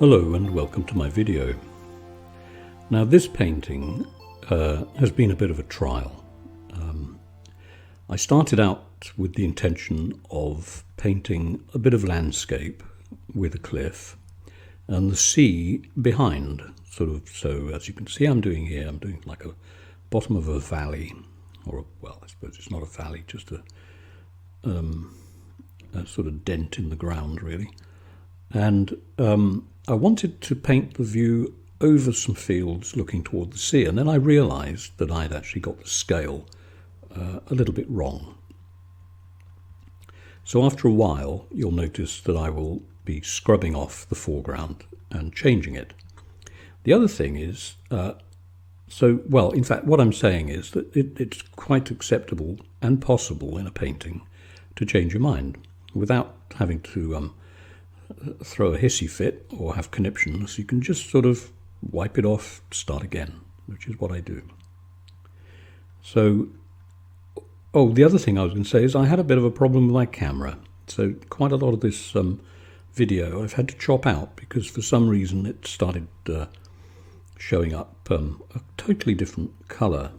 Hello and welcome to my video. Now this painting has been a bit of a trial. I started out with the intention of painting a bit of landscape with a cliff and the sea behind, so as you can see I'm doing here, I'm doing like a bottom of a valley, or well, I suppose it's not a valley, just a sort of dent in the ground really. And I wanted to paint the view over some fields looking toward the sea, and then I realised that I'd actually got the scale a little bit wrong. So after a while you'll notice that I will be scrubbing off the foreground and changing it. The other thing is, in fact what I'm saying is that it's quite acceptable and possible in a painting to change your mind without having to throw a hissy fit or have conniptions. You can just sort of wipe it off, start again, which is what I do. So, the other thing I was going to say is I had a bit of a problem with my camera. So quite a lot of this video I've had to chop out because for some reason it started showing up a totally different colour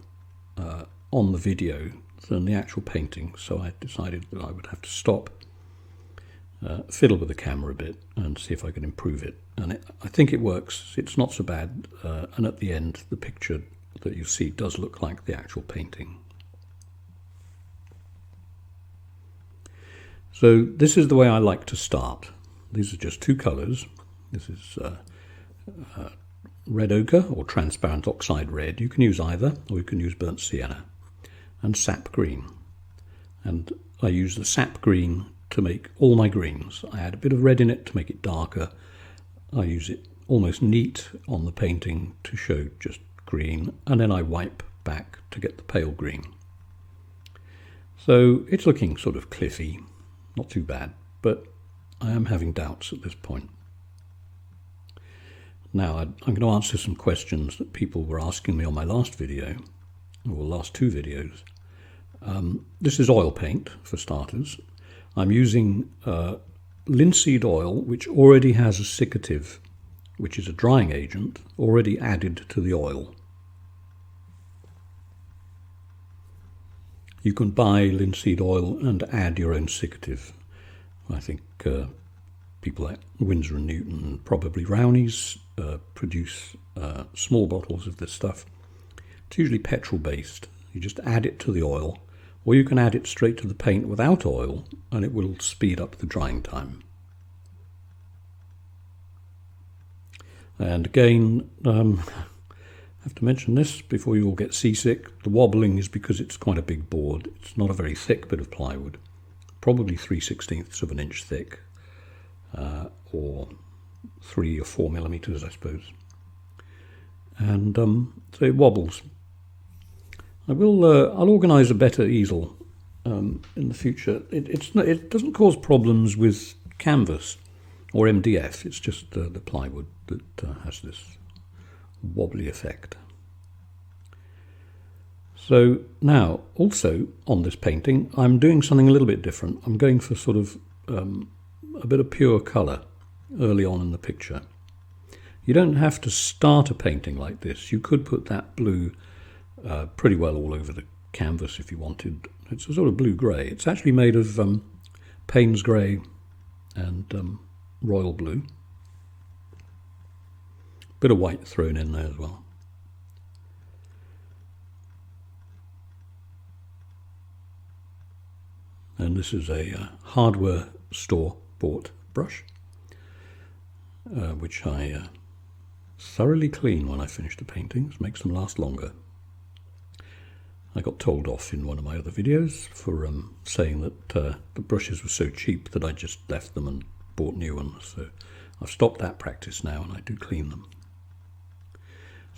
on the video than the actual painting. So I decided that I would have to stop, fiddle with the camera a bit and see if I can improve it. And I think it works. It's not so bad. And at the end, the picture that you see does look like the actual painting. So this is the way I like to start. These are just two colours. This is red ochre or transparent oxide red. You can use either, or you can use burnt sienna, and sap green. And I use the sap green to make all my greens. I add a bit of red in it to make it darker. I use it almost neat on the painting to show just green, and then I wipe back to get the pale green. So it's looking sort of cliffy, not too bad, but I am having doubts at this point. Now I'm going to answer some questions that people were asking me on my last video, or last two videos. This is oil paint for starters. I'm using linseed oil, which already has a cicative, which is a drying agent, already added to the oil. You can buy linseed oil and add your own cicative. I think people like Winsor & Newton and probably Rowney's produce small bottles of this stuff. It's usually petrol-based. You just add it to the oil, or you can add it straight to the paint without oil, and it will speed up the drying time. And again, I have to mention this before you all get seasick. The wobbling is because it's quite a big board. It's not a very thick bit of plywood, probably 3/16 of an inch thick, or 3 or 4 millimeters, I suppose. And so it wobbles. I'll organise a better easel in the future. It doesn't cause problems with canvas or MDF. It's just the plywood that has this wobbly effect. So now, also on this painting, I'm doing something a little bit different. I'm going for sort of a bit of pure colour early on in the picture. You don't have to start a painting like this. You could put that blue pretty well all over the canvas if you wanted. It's a sort of blue-grey. It's actually made of Payne's grey and royal blue. Bit of white thrown in there as well. And this is a hardware store bought brush, which I thoroughly clean when I finish the paintings, makes them last longer. I got told off in one of my other videos for saying that the brushes were so cheap that I just left them and bought new ones. So I've stopped that practice now and I do clean them.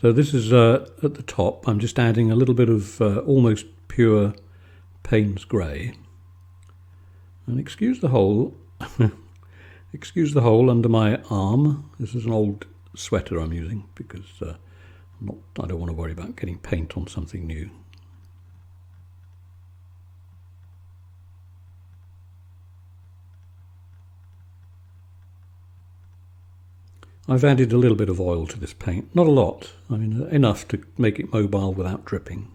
So this is at the top. I'm just adding a little bit of almost pure Payne's grey. And excuse the hole. Excuse the hole under my arm. This is an old sweater I'm using because I don't want to worry about getting paint on something new. I've added a little bit of oil to this paint, not a lot, I mean enough to make it mobile without dripping.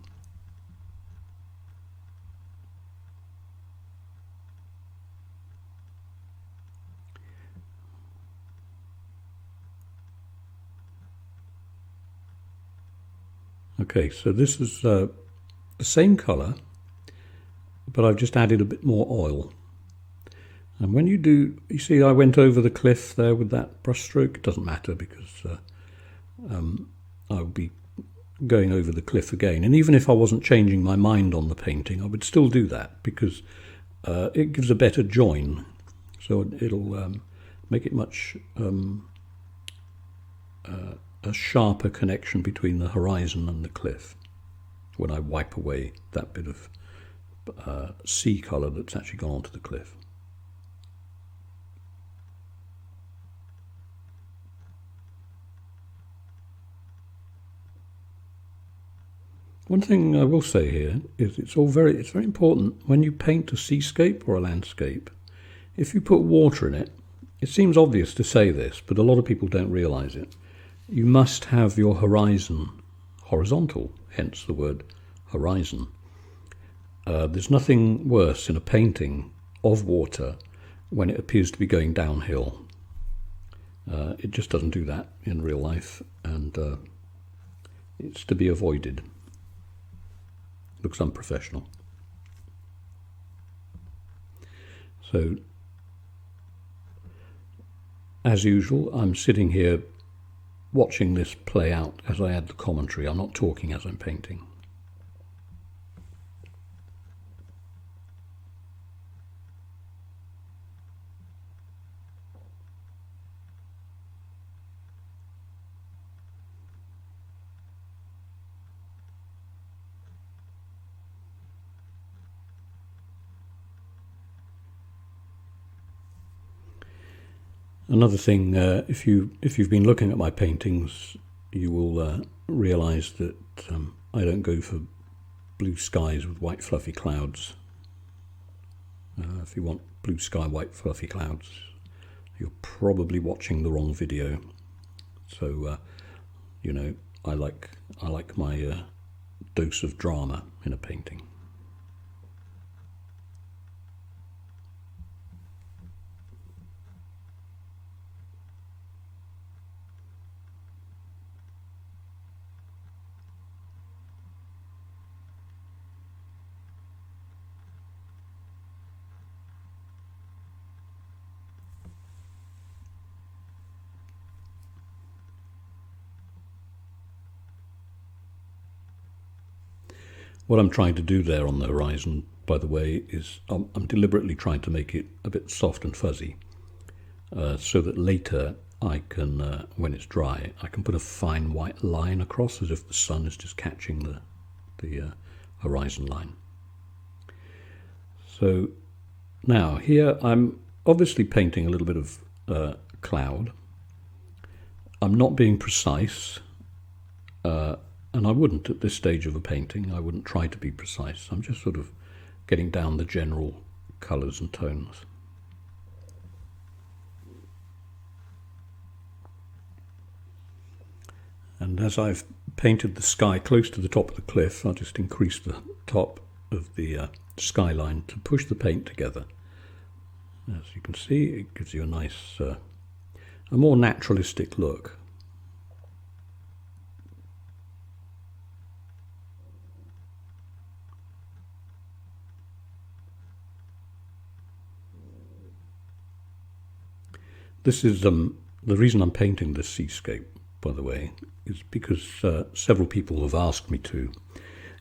Okay, so this is the same colour, but I've just added a bit more oil. And when you do, you see I went over the cliff there with that brush stroke. It doesn't matter because I'll be going over the cliff again. And even if I wasn't changing my mind on the painting, I would still do that because it gives a better join. So it'll make it much a sharper connection between the horizon and the cliff when I wipe away that bit of sea colour that's actually gone onto the cliff. One thing I will say here is it's very important when you paint a seascape or a landscape, if you put water in it, it seems obvious to say this, but a lot of people don't realise it. You must have your horizon horizontal, hence the word horizon. There's nothing worse in a painting of water when it appears to be going downhill. It just doesn't do that in real life, and it's to be avoided. Looks unprofessional. So, as usual, I'm sitting here watching this play out as I add the commentary. I'm not talking as I'm painting. Another thing, if you've been looking at my paintings, you will realise that I don't go for blue skies with white fluffy clouds. If you want blue sky, white fluffy clouds, you're probably watching the wrong video. So, you know, I like my dose of drama in a painting. What I'm trying to do there on the horizon, by the way, is I'm deliberately trying to make it a bit soft and fuzzy, so that later I can, when it's dry, I can put a fine white line across as if the sun is just catching the horizon line. So now here I'm obviously painting a little bit of cloud. I'm not being precise. And I wouldn't at this stage of a painting, I wouldn't try to be precise. I'm just sort of getting down the general colours and tones. And as I've painted the sky close to the top of the cliff, I'll just increase the top of the skyline to push the paint together. As you can see, it gives you a nice, a more naturalistic look. This is the reason I'm painting this seascape, by the way, is because several people have asked me to.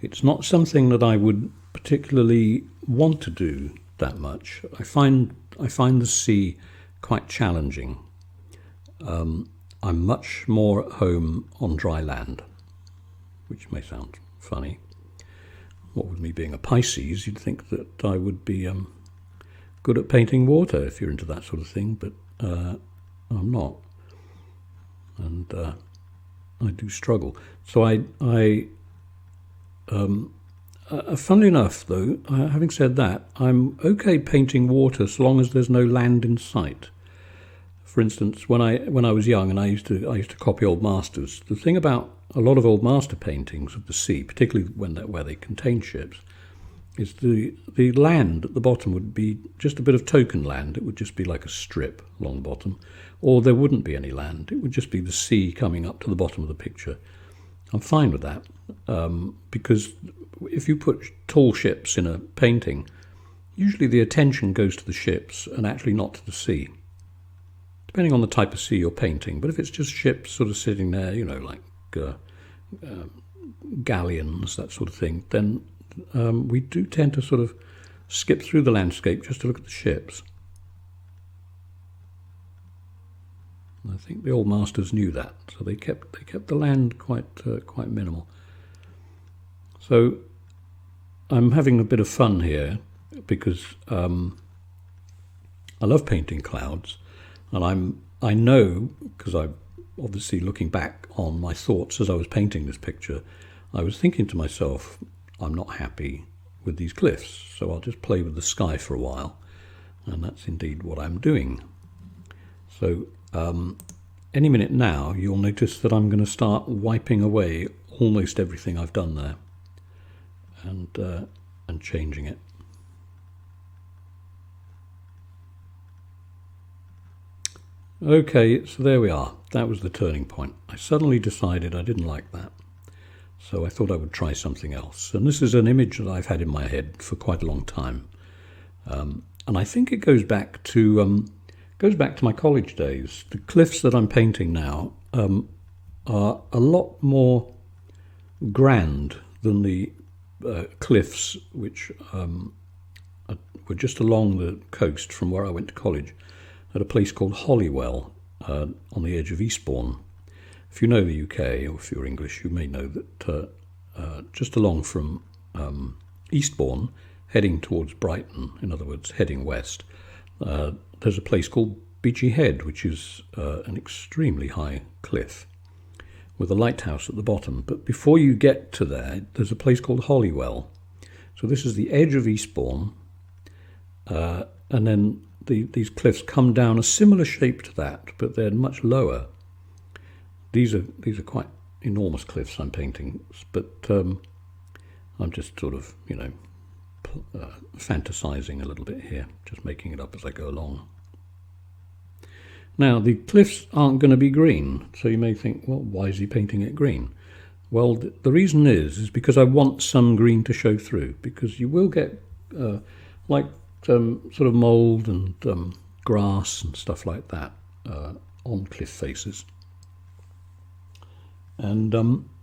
It's not something that I would particularly want to do that much. I find the sea quite challenging. I'm much more at home on dry land, which may sound funny. What with me being a Pisces, you'd think that I would be good at painting water if you're into that sort of thing, but I'm not, and I do struggle. So funnily enough, though, having said that, I'm okay painting water so long as there's no land in sight. For instance, when I was young and I used to copy old masters, the thing about a lot of old master paintings of the sea, particularly where they contain ships, is the land at the bottom would be just a bit of token land. It would just be like a strip along the bottom, or there wouldn't be any land. It would just be the sea coming up to the bottom of the picture. I'm fine with that, because if you put tall ships in a painting, usually the attention goes to the ships and actually not to the sea, depending on the type of sea you're painting. But if it's just ships sort of sitting there, you know, like galleons, that sort of thing, then we do tend to sort of skip through the landscape just to look at the ships. And I think the old masters knew that, so they kept the land quite minimal. So I'm having a bit of fun here because I love painting clouds, and I know, because I'm obviously looking back on my thoughts as I was painting this picture, I was thinking to myself, I'm not happy with these cliffs, so I'll just play with the sky for a while, and that's indeed what I'm doing. So any minute now you'll notice that I'm going to start wiping away almost everything I've done there and changing it. Okay, so there we are. That was the turning point. I suddenly decided I didn't like that, so I thought I would try something else. And this is an image that I've had in my head for quite a long time, and I think it goes back to my college days. The cliffs that I'm painting now are a lot more grand than the cliffs which were just along the coast from where I went to college, at a place called Holywell on the edge of Eastbourne. If you know the UK, or if you're English, you may know that just along from Eastbourne, heading towards Brighton, in other words, heading west, there's a place called Beachy Head, which is an extremely high cliff with a lighthouse at the bottom. But before you get to there, there's a place called Holywell. So this is the edge of Eastbourne, and then these cliffs come down a similar shape to that, but they're much lower. These are quite enormous cliffs I'm painting, but I'm just sort of, you know, fantasizing a little bit here, just making it up as I go along. Now, the cliffs aren't going to be green, so you may think, well, why is he painting it green? Well, the reason is because I want some green to show through, because you will get sort of mould and grass and stuff like that on cliff faces. And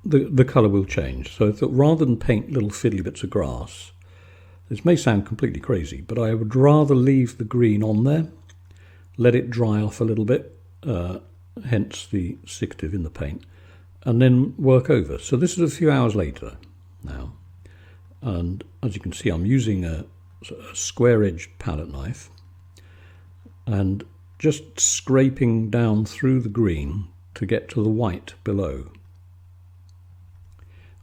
the colour will change. So I thought, rather than paint little fiddly bits of grass, this may sound completely crazy, but I would rather leave the green on there, let it dry off a little bit, hence the siccative in the paint, and then work over. So this is a few hours later now, and as you can see, I'm using a square-edged palette knife and just scraping down through the green to get to the white below.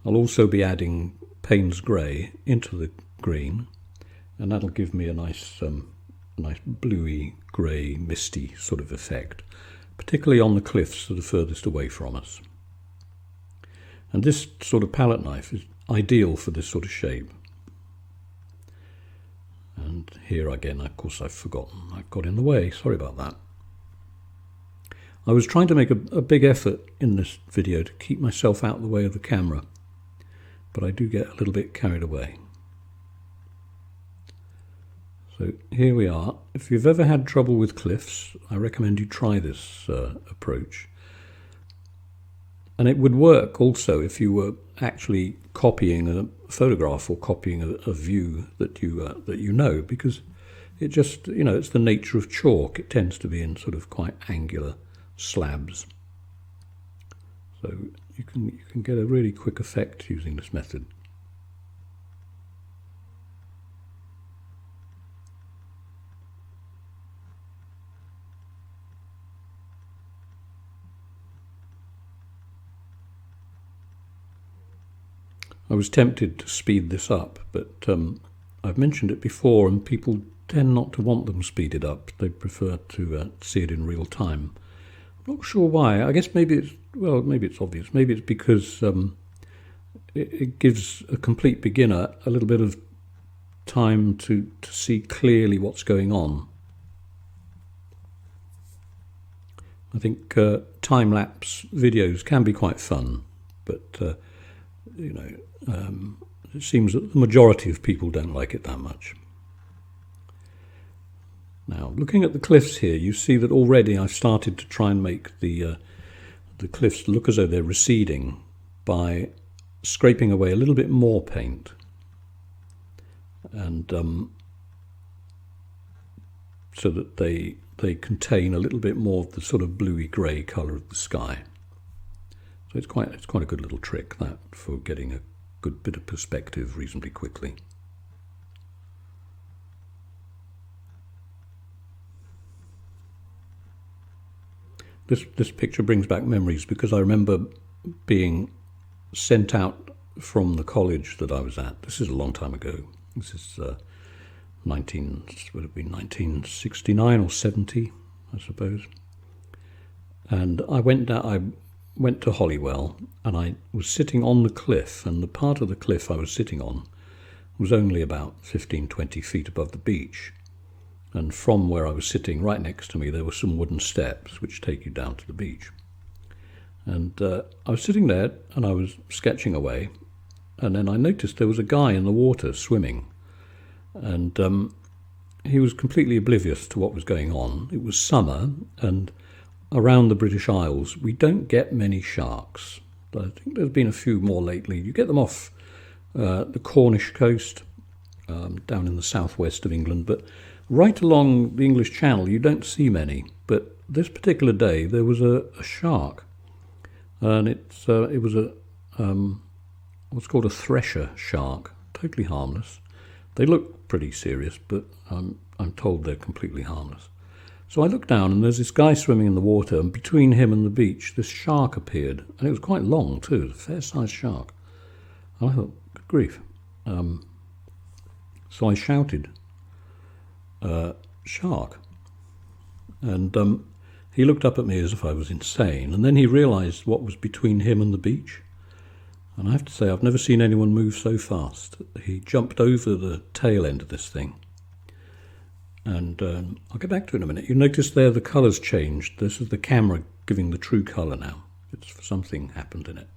I'll also be adding Payne's grey into the green, and that'll give me a nice bluey, grey, misty sort of effect, particularly on the cliffs that are furthest away from us. And this sort of palette knife is ideal for this sort of shape. And here again, of course, I've forgotten. I've got in the way. Sorry about that. I was trying to make a big effort in this video to keep myself out of the way of the camera, but I do get a little bit carried away. So here we are. If you've ever had trouble with cliffs, I recommend you try this approach. And it would work also if you were actually copying a photograph or copying a view that you know, because it just, you know, it's the nature of chalk. It tends to be in sort of quite angular slabs. So you can get a really quick effect using this method. I was tempted to speed this up, but I've mentioned it before and people tend not to want them speeded up. They prefer to see it in real time. I'm not sure why. I guess maybe it's obvious. Maybe it's because it gives a complete beginner a little bit of time to see clearly what's going on. I think time-lapse videos can be quite fun, but it seems that the majority of people don't like it that much. Now, looking at the cliffs here, you see that already I've started to try and make the cliffs look as though they're receding by scraping away a little bit more paint, and so that they contain a little bit more of the sort of bluey grey colour of the sky. So it's quite a good little trick, that, for getting a good bit of perspective reasonably quickly. This picture brings back memories, because I remember being sent out from the college that I was at. This is a long time ago. This is 1969 or 70, I suppose. And I went to Holywell, and I was sitting on the cliff, and the part of the cliff I was sitting on was only about 15-20 feet above the beach. And from where I was sitting, right next to me, there were some wooden steps which take you down to the beach. And I was sitting there, and I was sketching away, and then I noticed there was a guy in the water swimming. And he was completely oblivious to what was going on. It was summer, and around the British Isles we don't get many sharks. I think there's been a few more lately. You get them off the Cornish coast, down in the southwest of England, but right along the English Channel you don't see many. But this particular day there was a shark, and it was what's called a thresher shark, totally harmless. They look pretty serious, but I'm told they're completely harmless. So I looked down, and there's this guy swimming in the water, and between him and the beach this shark appeared, and it was quite long too, a fair-sized shark. And I thought, good grief. So I shouted, "Shark!" And he looked up at me as if I was insane, and then he realised what was between him and the beach. And I have to say, I've never seen anyone move so fast. He jumped over the tail end of this thing. And I'll get back to it in a minute. You notice there the colours changed. This is the camera giving the true colour now. It's something happened in it,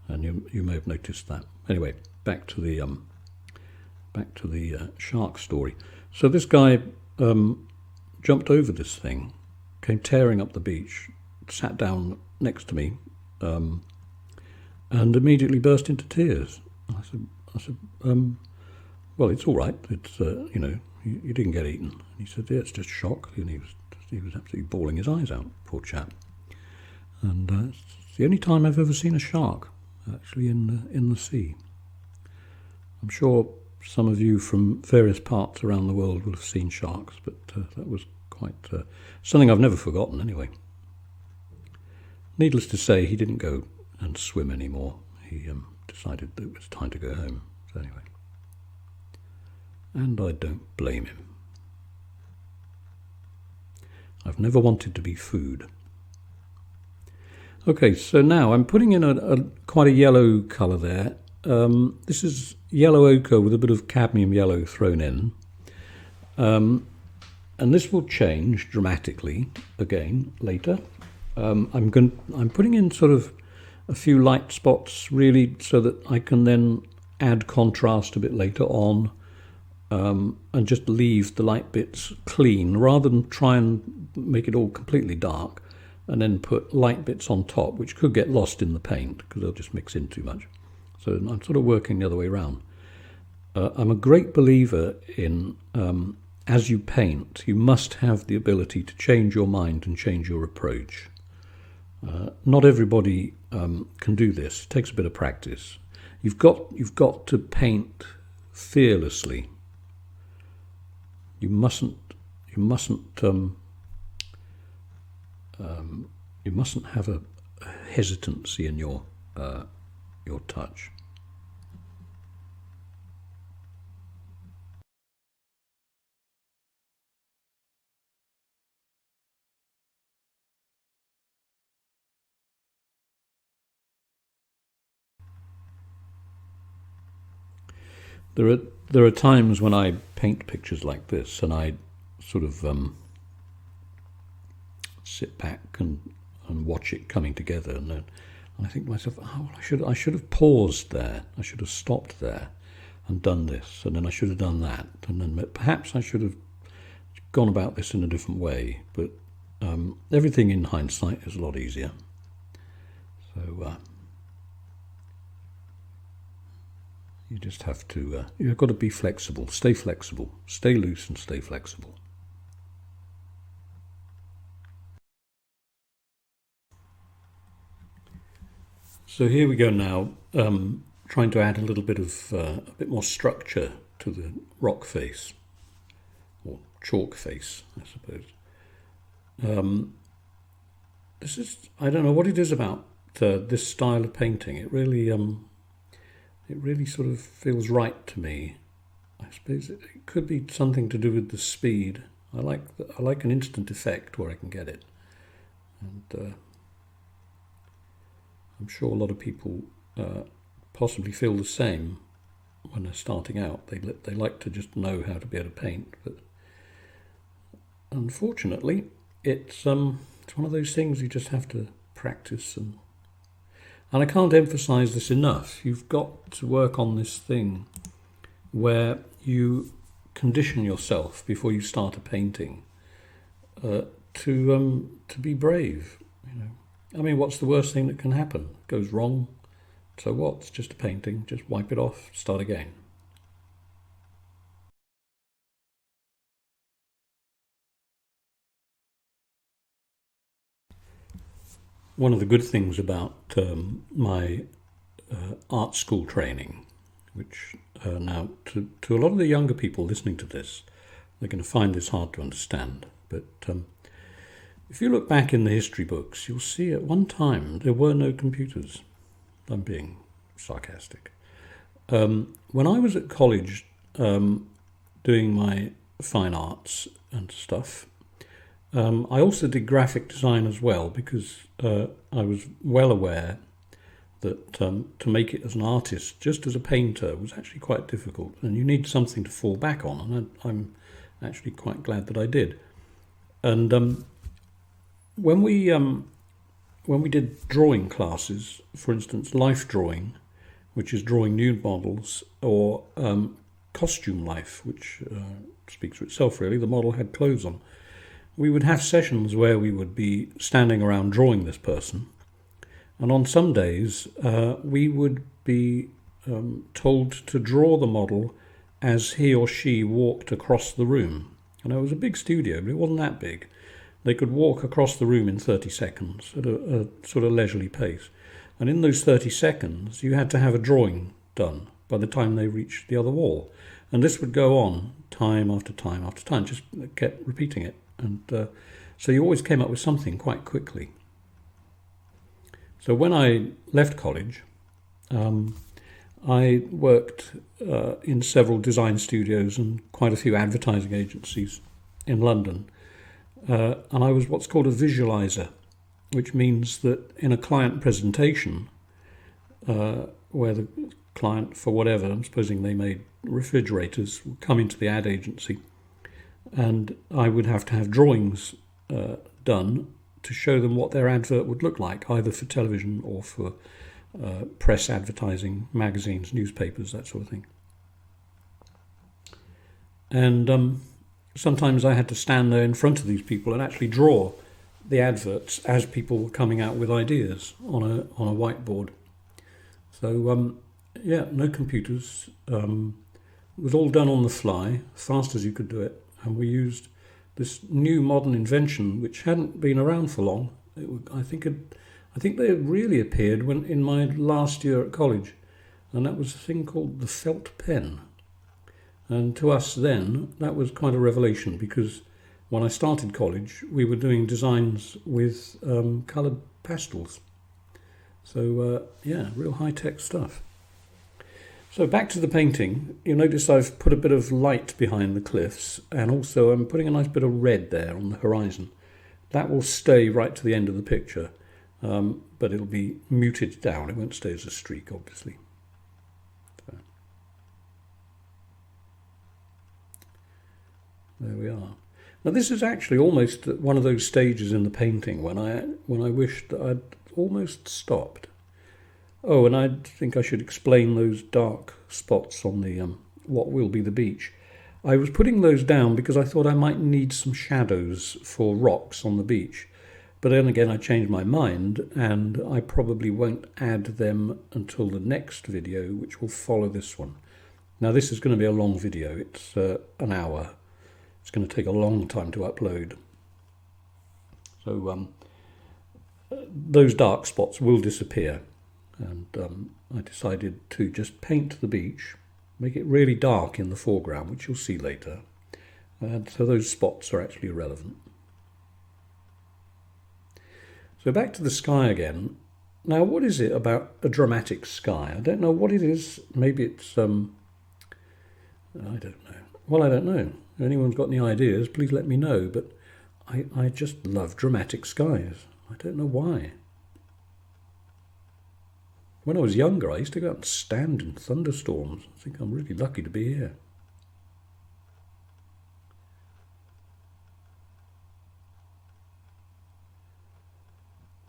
and you may have noticed that. Anyway, back to the shark story. So this guy jumped over this thing, came tearing up the beach, sat down next to me, and immediately burst into tears. I said, well, it's all right. It's you didn't get eaten. And he said, yeah, it's just shock. And he was absolutely bawling his eyes out, poor chap. And it's the only time I've ever seen a shark actually in the sea. I'm sure some of you from various parts around the world will have seen sharks, but that was quite something I've never forgotten anyway. Needless to say, he didn't go and swim anymore. He decided that it was time to go home. So anyway, and I don't blame him. I've never wanted to be food. Okay, so now I'm putting in quite a yellow colour there. This is yellow ochre with a bit of cadmium yellow thrown in. And this will change dramatically again later. I'm putting in sort of a few light spots really so that I can then add contrast a bit later on, and just leave the light bits clean rather than try and make it all completely dark and then put light bits on top, which could get lost in the paint because they'll just mix in too much. So I'm sort of working the other way around. I'm a great believer in, as you paint, you must have the ability to change your mind and change your approach. Not everybody can do this. It takes a bit of practice. You've got to paint fearlessly. You mustn't have a hesitancy in your touch. there are times when I paint pictures like this, and I sort of sit back and watch it coming together, and then I think to myself, oh, I should have paused there. I should have stopped there and done this, and then I should have done that, and then perhaps I should have gone about this in a different way. But everything in hindsight is a lot easier. So you just have to, you've got to be flexible, stay loose and stay flexible. So here we go now, trying to add a little bit of, a bit more structure to the rock face, or chalk face, I suppose. This is, I don't know what it is about this style of painting. It really sort of feels right to me. I suppose it could be something to do with the speed. I like an instant effect where I can get it, and I'm sure a lot of people possibly feel the same when they're starting out. They like to just know how to be able to paint, but unfortunately, it's one of those things you just have to practice, and I can't emphasize this enough. You've got to work on this thing where you condition yourself before you start a painting to be brave. You know, I mean, what's the worst thing that can happen? It goes wrong. So what? It's just a painting. Just wipe it off, start again. One of the good things about my art school training, which now to a lot of the younger people listening to this, they're going to find this hard to understand. But if you look back in the history books, you'll see at one time there were no computers. I'm being sarcastic. When I was at college doing my fine arts and stuff, I also did graphic design as well, because I was well aware that to make it as an artist, just as a painter, was actually quite difficult, and you need something to fall back on, and I'm actually quite glad that I did. And when we did drawing classes, for instance, life drawing, which is drawing nude models, or costume life, which speaks for itself really, the model had clothes on, we would have sessions where we would be standing around drawing this person, and on some days we would be told to draw the model as he or she walked across the room. And it was a big studio, but it wasn't that big. They could walk across the room in 30 seconds at a sort of leisurely pace. And in those 30 seconds, you had to have a drawing done by the time they reached the other wall. And this would go on time after time after time, just kept repeating it. And so you always came up with something quite quickly. So when I left college, I worked in several design studios and quite a few advertising agencies in London. And I was what's called a visualizer, which means that in a client presentation, where the client, for whatever, I'm supposing they made refrigerators, would come into the ad agency, and I would have to have drawings done to show them what their advert would look like, either for television or for press advertising, magazines, newspapers, that sort of thing. And sometimes I had to stand there in front of these people and actually draw the adverts as people were coming out with ideas on a whiteboard. So yeah, no computers. It was all done on the fly, fast as you could do it, and we used this new modern invention which hadn't been around for long. I think they had really appeared when in my last year at college, and that was a thing called the felt pen. And to us then, that was quite a revelation, because when I started college, we were doing designs with coloured pastels. So yeah, real high-tech stuff. So back to the painting, you'll notice I've put a bit of light behind the cliffs, and also I'm putting a nice bit of red there on the horizon. That will stay right to the end of the picture, but it'll be muted down. It won't stay as a streak, obviously. So. There we are. Now this is actually almost one of those stages in the painting when I wished that I'd almost stopped. Oh, and I think I should explain those dark spots on the what will be the beach. I was putting those down because I thought I might need some shadows for rocks on the beach. But then again, I changed my mind, and I probably won't add them until the next video, which will follow this one. Now, this is going to be a long video. It's an hour. It's going to take a long time to upload. So those dark spots will disappear. And I decided to just paint the beach, make it really dark in the foreground, which you'll see later. And so those spots are actually irrelevant. So back to the sky again. Now, what is it about a dramatic sky? I don't know what it is. Maybe it's, I don't know. Well, I don't know. If anyone's got any ideas, please let me know. But I just love dramatic skies. I don't know why. When I was younger, I used to go out and stand in thunderstorms. I think I'm really lucky to be here.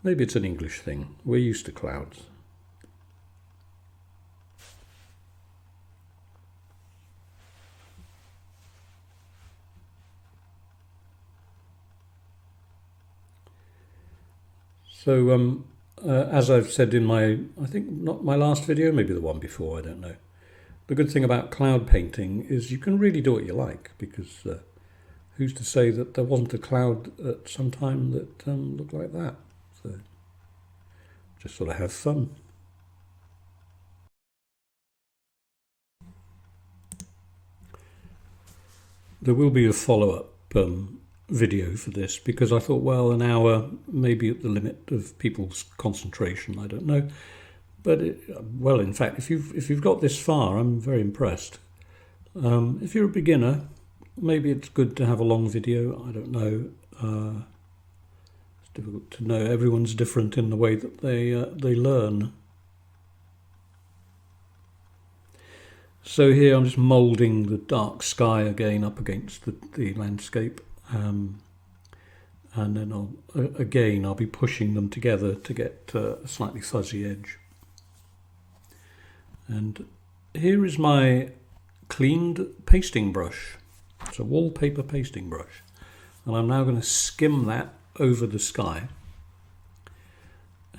Maybe it's an English thing. We're used to clouds. So, as I've said in my, I think not my last video, maybe the one before, I don't know. The good thing about cloud painting is you can really do what you like, because who's to say that there wasn't a cloud at some time that looked like that? So just sort of have fun. There will be a follow-up video for this, because I thought, well, an hour may be at the limit of people's concentration. I don't know, but well, in fact, if you've got this far, I'm very impressed. If you're a beginner, maybe it's good to have a long video. I don't know. It's difficult to know. Everyone's different in the way that they learn. So here I'm just moulding the dark sky again up against the landscape. And then I'll be pushing them together to get a slightly fuzzy edge. And here is my cleaned pasting brush. It's a wallpaper pasting brush. And I'm now going to skim that over the sky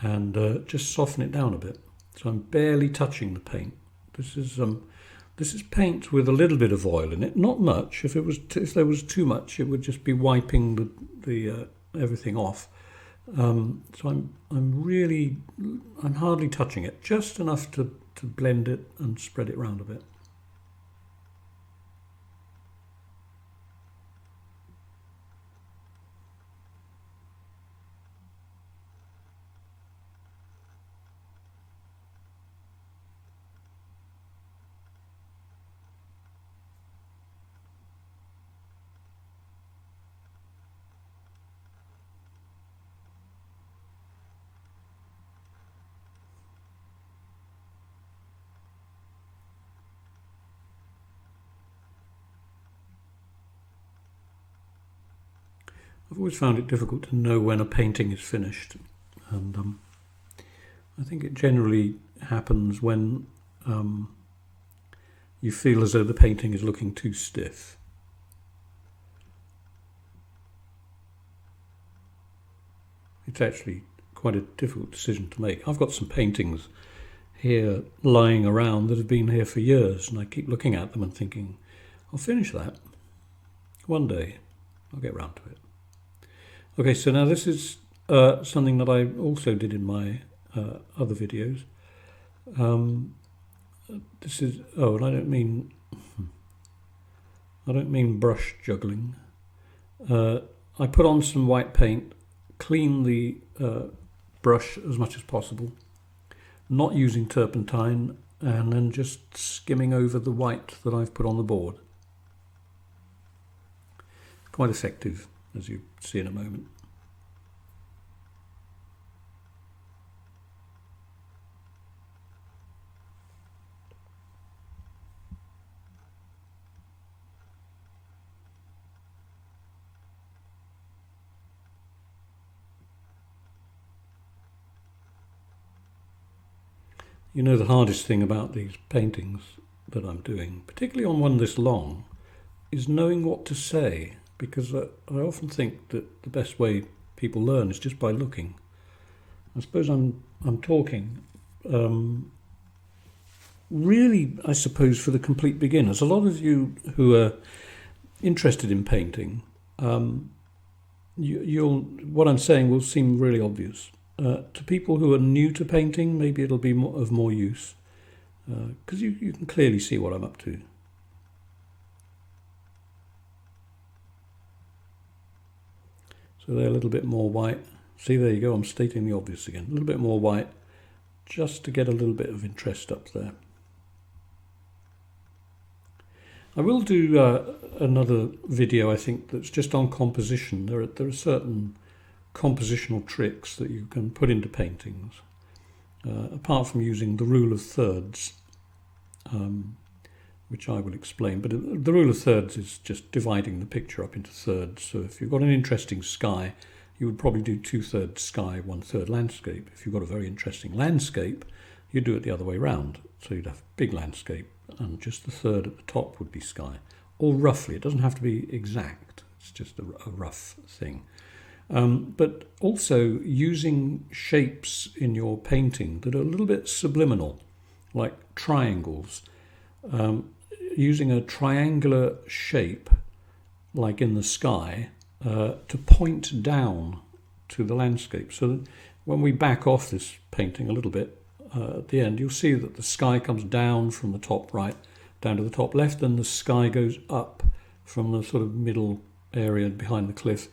and just soften it down a bit. So I'm barely touching the paint. This is paint with a little bit of oil in it, not much. If there was too much, it would just be wiping the everything off. So I'm hardly touching it, just enough to blend it and spread it around a bit. I've always found it difficult to know when a painting is finished, and I think it generally happens when you feel as though the painting is looking too stiff. It's actually quite a difficult decision to make. I've got some paintings here lying around that have been here for years, and I keep looking at them and thinking, I'll finish that one day. I'll get round to it. Okay, so now this is something that I also did in my other videos. This is, oh, and I don't mean brush juggling. I put on some white paint, clean the brush as much as possible, not using turpentine, and then just skimming over the white that I've put on the board. Quite effective, as you see in a moment. You know, the hardest thing about these paintings that I'm doing, particularly on one this long, is knowing what to say, because I often think that the best way people learn is just by looking. I suppose I'm talking really, I suppose, for the complete beginners. A lot of you who are interested in painting, what I'm saying will seem really obvious. To people who are new to painting, maybe it'll be of more use, because you can clearly see what I'm up to. So they're a little bit more white. See, there you go, I'm stating the obvious again. A little bit more white, just to get a little bit of interest up there. I will do another video, I think, that's just on composition. There are certain compositional tricks that you can put into paintings, apart from using the rule of thirds, which I will explain. But the rule of thirds is just dividing the picture up into thirds. So if you've got an interesting sky, you would probably do 2/3 sky, 1/3 landscape. If you've got a very interesting landscape, you'd do it the other way round. So you'd have a big landscape and just the third at the top would be sky. Or roughly, it doesn't have to be exact. It's just a rough thing. But also using shapes in your painting that are a little bit subliminal, like triangles. Using a triangular shape, like in the sky, to point down to the landscape. So that when we back off this painting a little bit, at the end, you'll see that the sky comes down from the top right down to the top left, and the sky goes up from the sort of middle area behind the cliff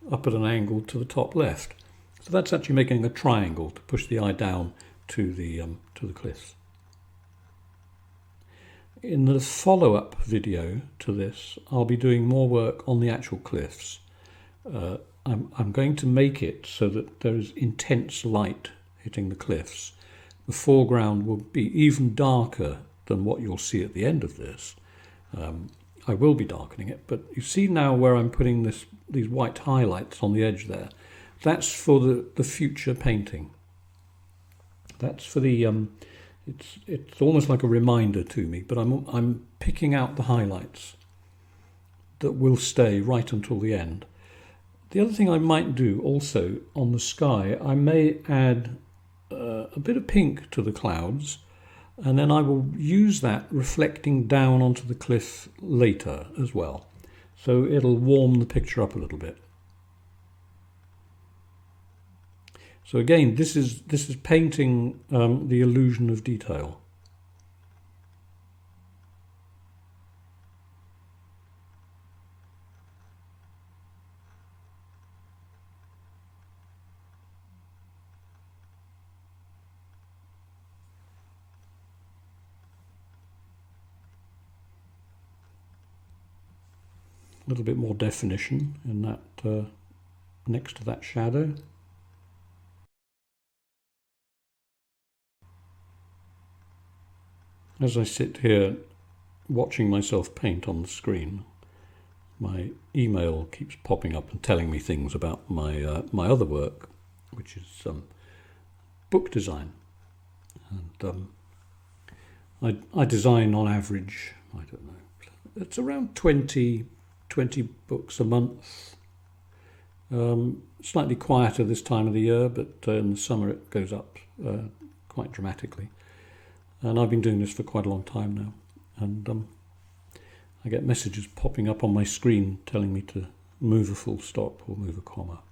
up at an angle to the top left. So that's actually making a triangle to push the eye down to the cliffs. In the follow-up video to this, I'll be doing more work on the actual cliffs. I'm going to make it so that there is intense light hitting the cliffs. The foreground will be even darker than what you'll see at the end of this. I will be darkening it, but you see now where I'm putting these white highlights on the edge there. That's for the future painting. That's for the it's almost like a reminder to me, but I'm picking out the highlights that will stay right until the end. The other thing I might do also on the sky, I may add a bit of pink to the clouds, and then I will use that reflecting down onto the cliff later as well. So it'll warm the picture up a little bit. So again, this is painting the illusion of detail. A little bit more definition in that next to that shadow. As I sit here watching myself paint on the screen, my email keeps popping up and telling me things about my other work, which is book design. And I design on average, I don't know, it's around 20 books a month. Slightly quieter this time of the year, but in the summer it goes up quite dramatically. And I've been doing this for quite a long time now. And I get messages popping up on my screen telling me to move a full stop or move a comma.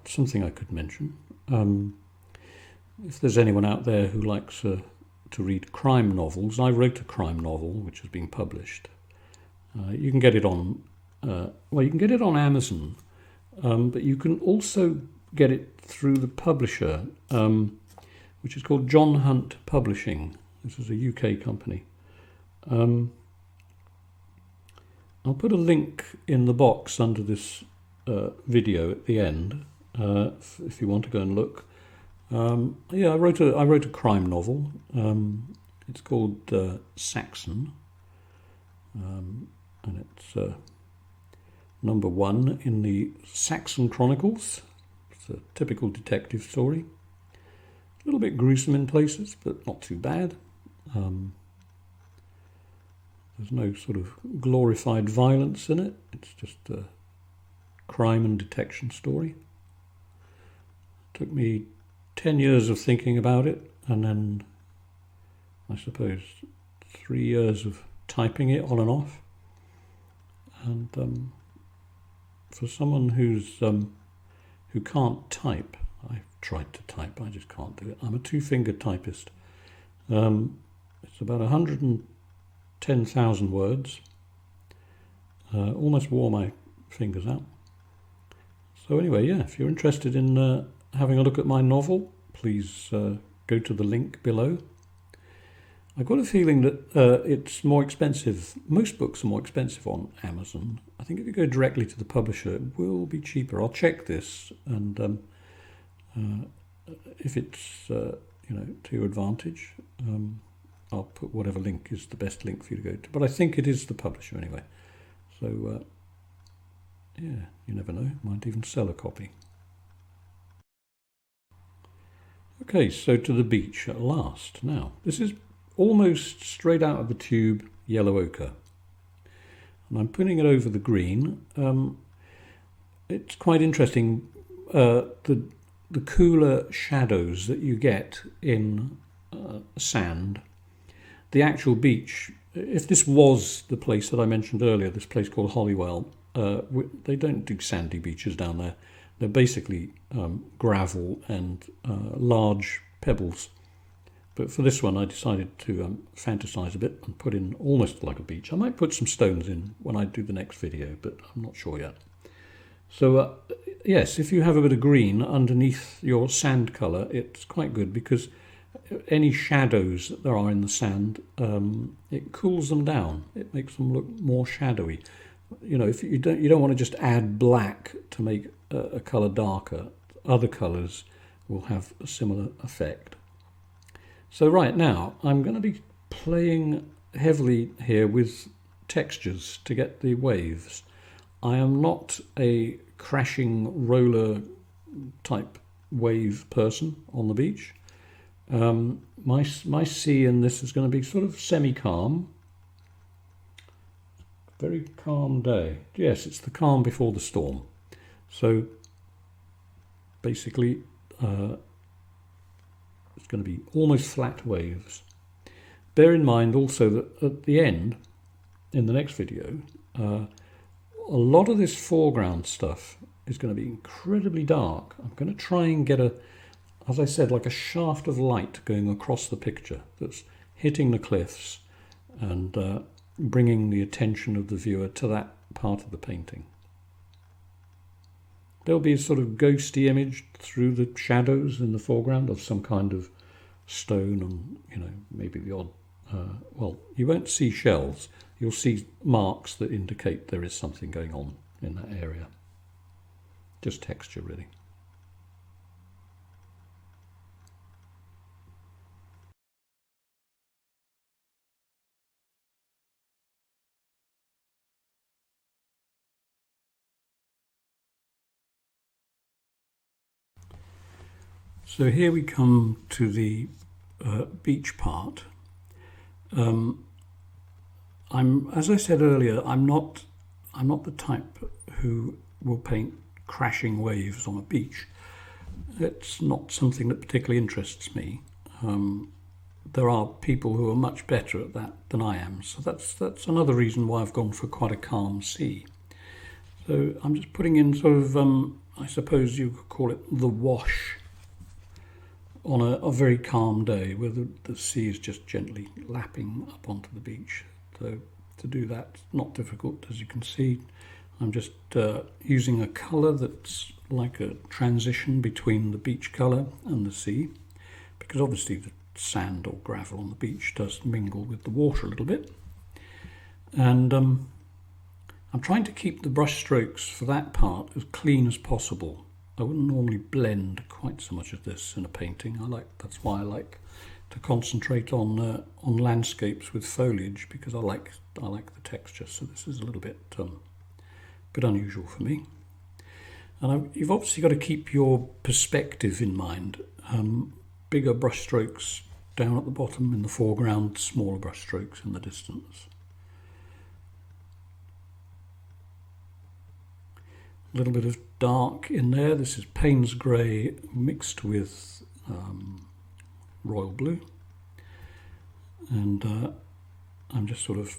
Something I could mention. If there's anyone out there who likes to read crime novels, I wrote a crime novel which has been published. You can get it on, you can get it on Amazon, but you can also get it through the publisher, which is called John Hunt Publishing. This is a UK company. I'll put a link in the box under this video at the end, if you want to go and look. I wrote a crime novel. It's called Saxon, and number 1 in the Saxon Chronicles. It's a typical detective story. A little bit gruesome in places, but not too bad. There's no sort of glorified violence in it. It's just a crime and detection story. It took me 10 years of thinking about it, and then I suppose 3 years of typing it on and off. And for someone who can't type, I've tried to type, I just can't do it. I'm a two-finger typist. It's about 110,000 words. Almost wore my fingers out. So anyway, yeah, if you're interested in having a look at my novel, please go to the link below. I've got a feeling that it's more expensive. Most books are more expensive on Amazon. I think if you go directly to the publisher, it will be cheaper. I'll check this, and if it's to your advantage, I'll put whatever link is the best link for you to go to. But I think it is the publisher anyway. So yeah, you never know. Might even sell a copy. Okay, so to the beach at last. Now, this is almost straight out of the tube yellow ochre. And I'm putting it over the green. It's quite interesting, the cooler shadows that you get in sand. The actual beach, if this was the place that I mentioned earlier, this place called Holywell, they don't do sandy beaches down there. They're basically gravel and large pebbles. But for this one, I decided to fantasize a bit and put in almost like a beach. I might put some stones in when I do the next video, but I'm not sure yet. So yes, if you have a bit of green underneath your sand colour, it's quite good, because any shadows that there are in the sand, it cools them down. It makes them look more shadowy. You know, if you don't want to just add black to make a colour darker. Other colours will have a similar effect. So right now, I'm going to be playing heavily here with textures to get the waves. I am not a crashing roller type wave person on the beach. My sea in this is going to be sort of semi-calm. Very calm day. Yes, it's the calm before the storm. So basically, it's going to be almost flat waves. Bear in mind also that at the end, in the next video, a lot of this foreground stuff is going to be incredibly dark. I'm going to try and get as I said, like a shaft of light going across the picture that's hitting the cliffs and bringing the attention of the viewer to that part of the painting. There'll be a sort of ghosty image through the shadows in the foreground of some kind of stone, and maybe the odd well, you won't see shells, you'll see marks that indicate there is something going on in that area. Just texture, really. So here we come to the beach part. As I said earlier, I'm not the type who will paint crashing waves on a beach. It's not something that particularly interests me. There are people who are much better at that than I am, so that's another reason why I've gone for quite a calm sea. So I'm just putting in sort of, I suppose you could call it the wash, on a very calm day where the sea is just gently lapping up onto the beach. So to do that, not difficult, as you can see. I'm just using a colour that's like a transition between the beach colour and the sea, because obviously the sand or gravel on the beach does mingle with the water a little bit. And I'm trying to keep the brush strokes for that part as clean as possible. I wouldn't normally blend quite so much of this in a painting. That's why I like to concentrate on landscapes with foliage, because I like the texture. So this is a little bit bit unusual for me. And you've obviously got to keep your perspective in mind. Bigger brush strokes down at the bottom in the foreground, smaller brush strokes in the distance. A little bit of dark in there. This is Payne's grey mixed with royal blue. And I'm just sort of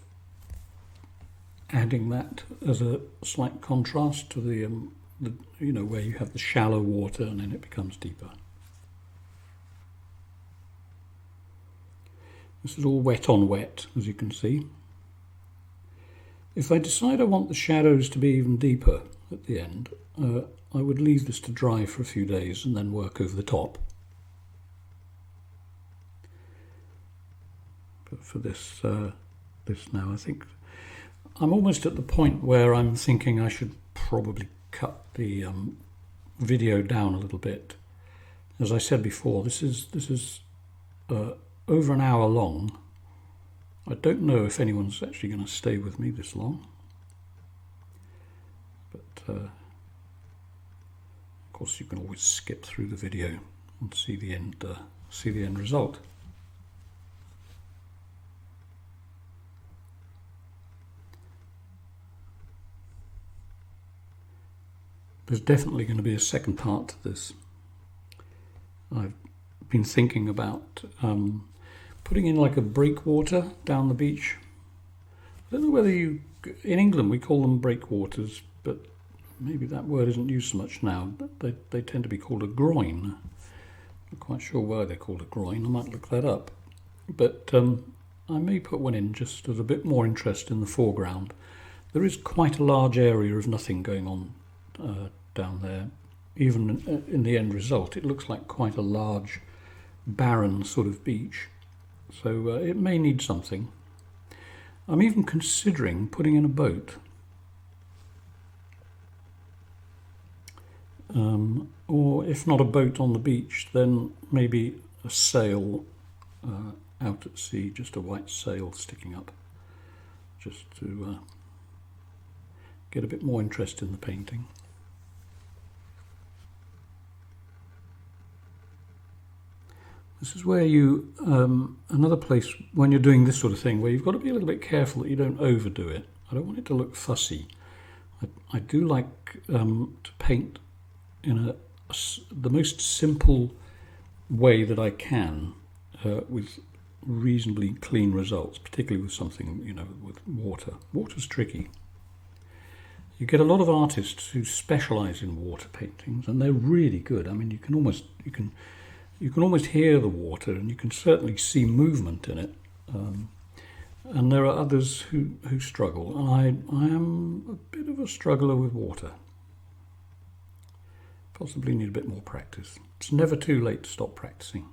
adding that as a slight contrast to the where you have the shallow water and then it becomes deeper. This is all wet on wet, as you can see. If I decide I want the shadows to be even deeper at the end, I would leave this to dry for a few days and then work over the top. But for this now, I think I'm almost at the point where I'm thinking I should probably cut the video down a little bit. As I said before, this is over an hour long. I don't know if anyone's actually going to stay with me this long, but of course you can always skip through the video and see the end result. There's definitely going to be a second part to this. I've been thinking about putting in like a breakwater down the beach. I don't know whether in England we call them breakwaters, but maybe that word isn't used so much now. They tend to be called a groin. I'm not quite sure why they're called a groin. I might look that up. But I may put one in just as a bit more interest in the foreground. There is quite a large area of nothing going on down there. Even in the end result, it looks like quite a large, barren sort of beach. So it may need something. I'm even considering putting in a boat. Or if not a boat on the beach, then maybe a sail out at sea, just a white sail sticking up, just to get a bit more interest in the painting. This is where you, another place when you're doing this sort of thing, where you've got to be a little bit careful that you don't overdo it. I don't want it to look fussy. I do like to paint in the most simple way that I can, with reasonably clean results, particularly with something, with water. Water's tricky. You get a lot of artists who specialise in water paintings, and they're really good. I mean, you can almost hear the water, and you can certainly see movement in it. And there are others who struggle, and I am a bit of a struggler with water. Possibly need a bit more practice. It's never too late to stop practicing.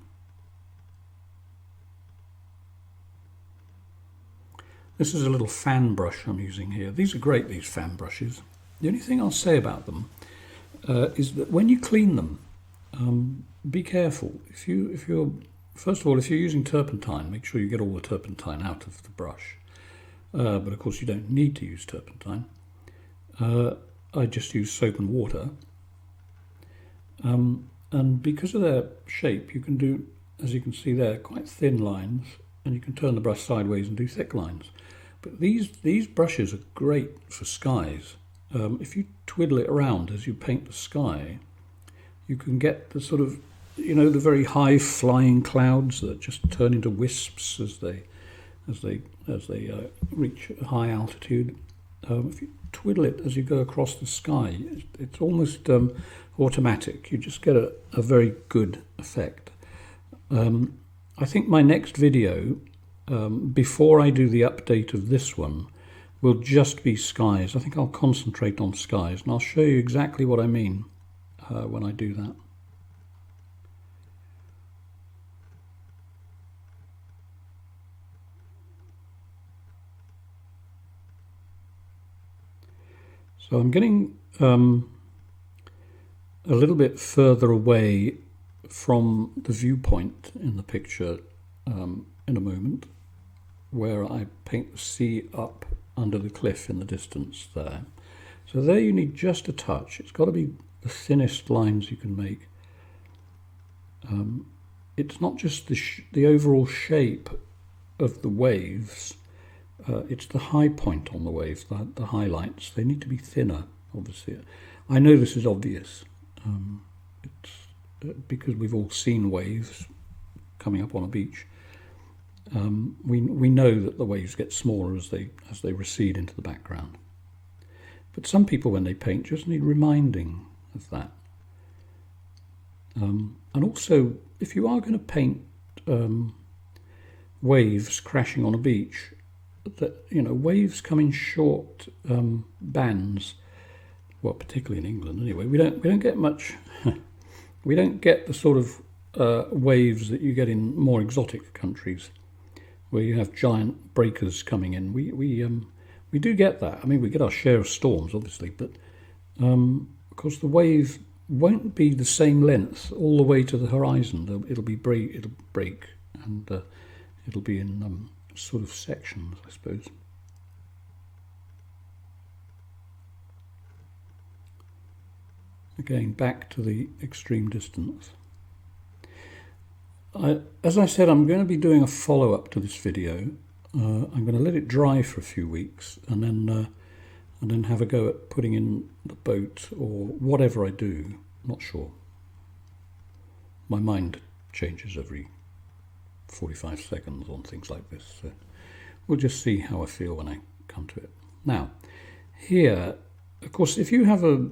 This is a little fan brush I'm using here. These are great, these fan brushes. The only thing I'll say about them is that when you clean them, be careful. If you're first of all, if you're using turpentine, make sure you get all the turpentine out of the brush. But of course, you don't need to use turpentine. I just use soap and water. And because of their shape, you can do, as you can see there, quite thin lines, and you can turn the brush sideways and do thick lines. But these brushes are great for skies. If you twiddle it around as you paint the sky, you can get the sort of, the very high flying clouds that just turn into wisps as they reach a high altitude. If you twiddle it as you go across the sky, it's almost automatic. You just get a very good effect. I think my next video, before I do the update of this one, will just be skies. I think I'll concentrate on skies, and I'll show you exactly what I mean when I do that. So I'm getting a little bit further away from the viewpoint in the picture in a moment, where I paint the sea up under the cliff in the distance there. So there you need just a touch. It's got to be the thinnest lines you can make. It's not just the overall shape of the waves, it's the high point on the waves, the highlights. They need to be thinner, obviously. I know this is obvious. It's because we've all seen waves coming up on a beach. We know that the waves get smaller as they recede into the background. But some people, when they paint, just need reminding of that. And also, if you are going to paint waves crashing on a beach, waves come in short bands. Well, particularly in England, anyway. We don't get much. We don't get the sort of waves that you get in more exotic countries, where you have giant breakers coming in. We do get that. I mean, we get our share of storms, obviously, but of course the wave won't be the same length all the way to the horizon. It'll break, and it'll be in sort of sections, I suppose. Again, back to the extreme distance. As I said, I'm going to be doing a follow-up to this video. I'm going to let it dry for a few weeks and then have a go at putting in the boat or whatever I do. Not sure. My mind changes every 45 seconds on things like this. So we'll just see how I feel when I come to it. Now, here, of course, if you have a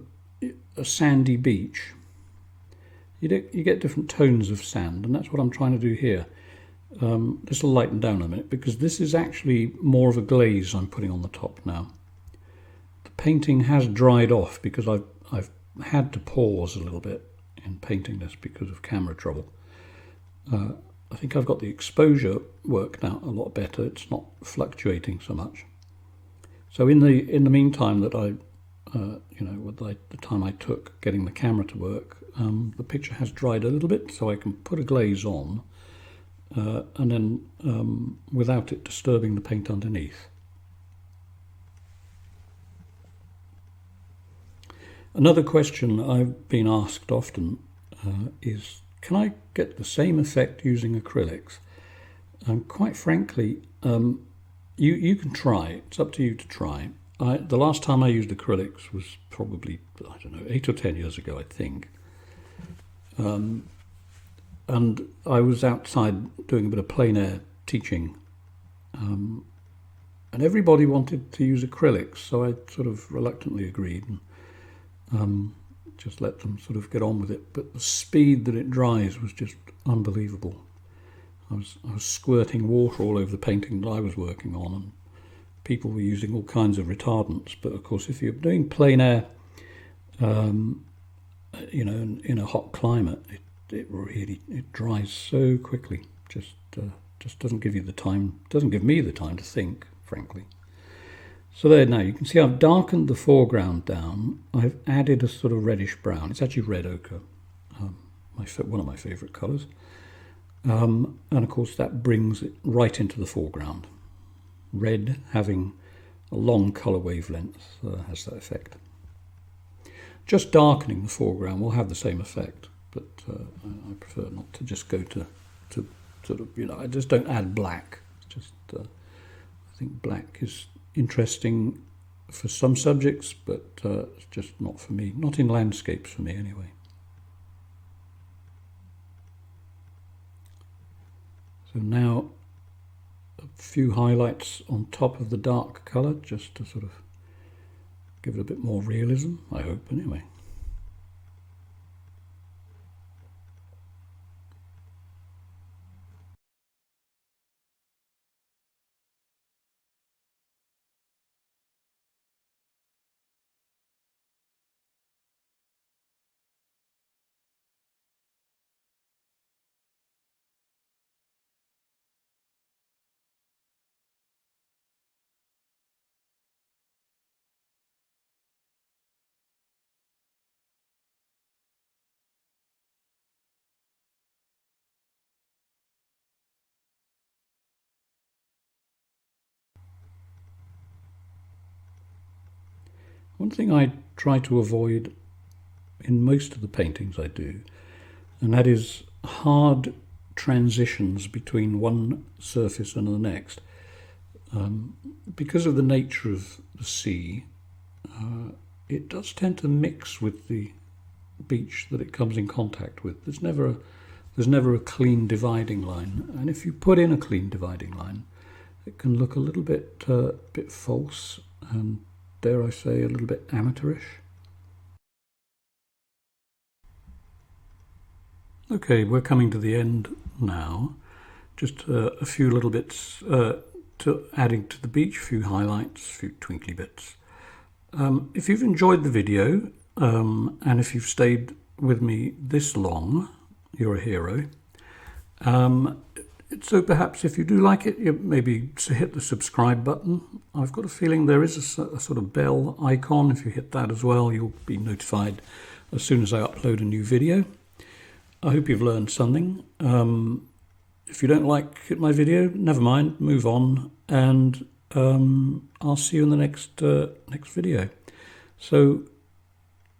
sandy beach, you get different tones of sand, and that's what I'm trying to do here. This will lighten down a minute, because this is actually more of a glaze I'm putting on the top now. The painting has dried off because I've had to pause a little bit in painting this because of camera trouble. I think I've got the exposure worked out a lot better. It's not fluctuating so much. So in the meantime that with the time I took getting the camera to work, the picture has dried a little bit, so I can put a glaze on, and then without it disturbing the paint underneath. Another question I've been asked often is, can I get the same effect using acrylics? And quite frankly, you can try. It's up to you to try. The last time I used acrylics was probably, 8 or 10 years ago, I think. And I was outside doing a bit of plein air teaching. And everybody wanted to use acrylics, so I sort of reluctantly agreed and just let them sort of get on with it. But the speed that it dries was just unbelievable. I was squirting water all over the painting that I was working on, and people were using all kinds of retardants. But of course, if you're doing plein air, in a hot climate, it really dries so quickly. Just doesn't give you the time. Doesn't give me the time to think, frankly. So there, now you can see I've darkened the foreground down. I've added a sort of reddish brown. It's actually red ochre, one of my favourite colours. And of course that brings it right into the foreground. Red, having a long colour wavelength, has that effect. Just darkening the foreground will have the same effect, but I prefer not to just go to sort of, I just don't add black. Just I think black is interesting for some subjects, but it's just not for me. Not in landscapes for me, anyway. So now a few highlights on top of the dark colour, just to sort of give it a bit more realism, I hope, anyway. one thing I try to avoid in most of the paintings I do, and that is hard transitions between one surface and the next. Because of the nature of the sea, it does tend to mix with the beach that it comes in contact with. There's never a clean dividing line, and if you put in a clean dividing line, it can look a little bit false and, dare I say, a little bit amateurish. Okay, we're coming to the end now. Just a few little bits to adding to the beach, a few highlights, a few twinkly bits. If you've enjoyed the video, and if you've stayed with me this long, you're a hero. So perhaps if you do like it, you maybe hit the subscribe button. I've got a feeling there is a sort of bell icon. If you hit that as well, you'll be notified as soon as I upload a new video. I hope you've learned something. If you don't like my video, never mind, move on, and I'll see you in the next video. So,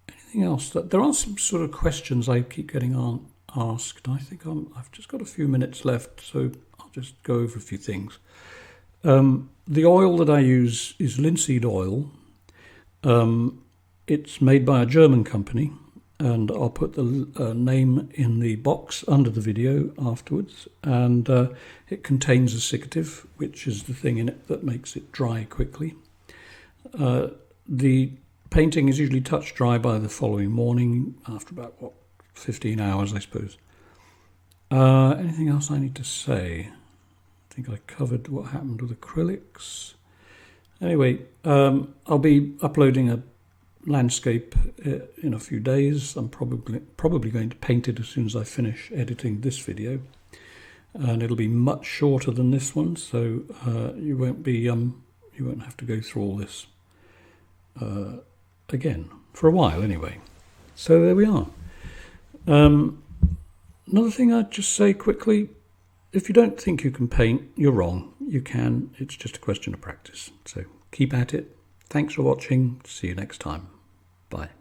anything else? There are some sort of questions I keep getting asked. I think I've just got a few minutes left, so I'll just go over a few things. The oil that I use is linseed oil. It's made by a German company, and I'll put the name in the box under the video afterwards. And it contains a which is the thing in it that makes it dry quickly. The painting is usually touch dry by the following morning, after about 15 hours, I suppose. Anything else I need to say? I think I covered what happened with acrylics. Anyway, I'll be uploading a landscape in a few days. I'm probably going to paint it as soon as I finish editing this video, and it'll be much shorter than this one, so you won't have to go through all this again for a while anyway. So there we are. Another thing I'd just say quickly, if you don't think you can paint, you're wrong. You can. It's just a question of practice. So keep at it. Thanks for watching. See you next time. Bye.